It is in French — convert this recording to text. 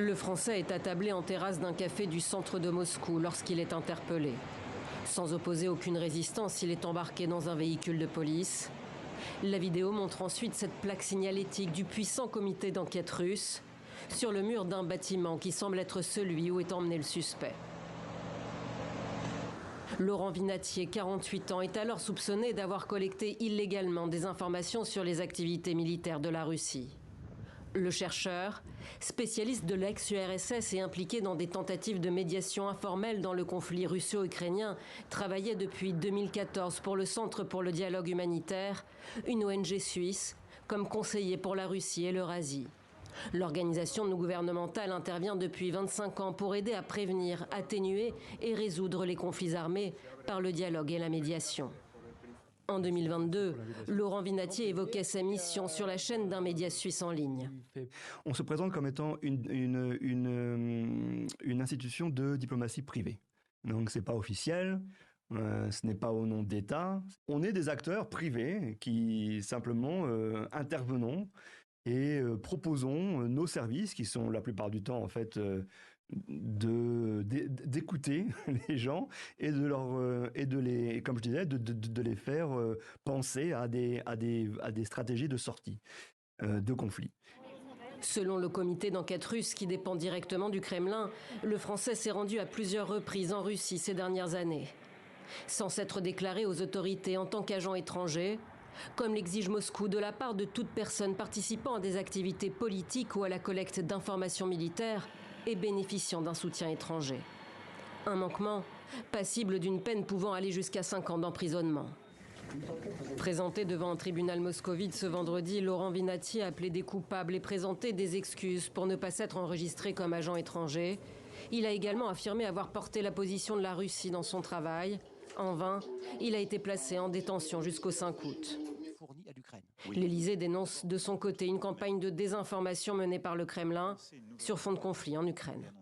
Le Français est attablé en terrasse d'un café du centre de Moscou lorsqu'il est interpellé. Sans opposer aucune résistance, il est embarqué dans un véhicule de police. La vidéo montre ensuite cette plaque signalétique du puissant comité d'enquête russe sur le mur d'un bâtiment qui semble être celui où est emmené le suspect. Laurent Vinatier, 48 ans, est alors soupçonné d'avoir collecté illégalement des informations sur les activités militaires de la Russie. Le chercheur, spécialiste de l'ex-URSS et impliqué dans des tentatives de médiation informelle dans le conflit russo-ukrainien, travaillait depuis 2014 pour le Centre pour le dialogue humanitaire, une ONG suisse, comme conseiller pour la Russie et l'Eurasie. L'organisation non gouvernementale intervient depuis 25 ans pour aider à prévenir, atténuer et résoudre les conflits armés par le dialogue et la médiation. En 2022, Laurent Vinatier évoquait sa mission sur la chaîne d'un média suisse en ligne. On se présente comme étant une institution de diplomatie privée. Donc c'est pas officiel, ce n'est pas au nom d'État. On est des acteurs privés qui simplement intervenons et proposons nos services, qui sont la plupart du temps en fait d'écouter les gens et de les, comme je disais, de les faire penser à des stratégies de sortie de conflits. Selon le comité d'enquête russe qui dépend directement du Kremlin, le Français s'est rendu à plusieurs reprises en Russie ces dernières années, sans s'être déclaré aux autorités en tant qu'agent étranger, comme l'exige Moscou de la part de toute personne participant à des activités politiques ou à la collecte d'informations militaires et bénéficiant d'un soutien étranger. Un manquement passible d'une peine pouvant aller jusqu'à 5 ans d'emprisonnement. Présenté devant un tribunal moscovite ce vendredi, Laurent Vinatier a plaidé coupable et présenté des excuses pour ne pas s'être enregistré comme agent étranger. Il a également affirmé avoir porté la position de la Russie dans son travail. En vain, il a été placé en détention jusqu'au 5 août. L'Élysée dénonce de son côté une campagne de désinformation menée par le Kremlin sur fond de conflit en Ukraine.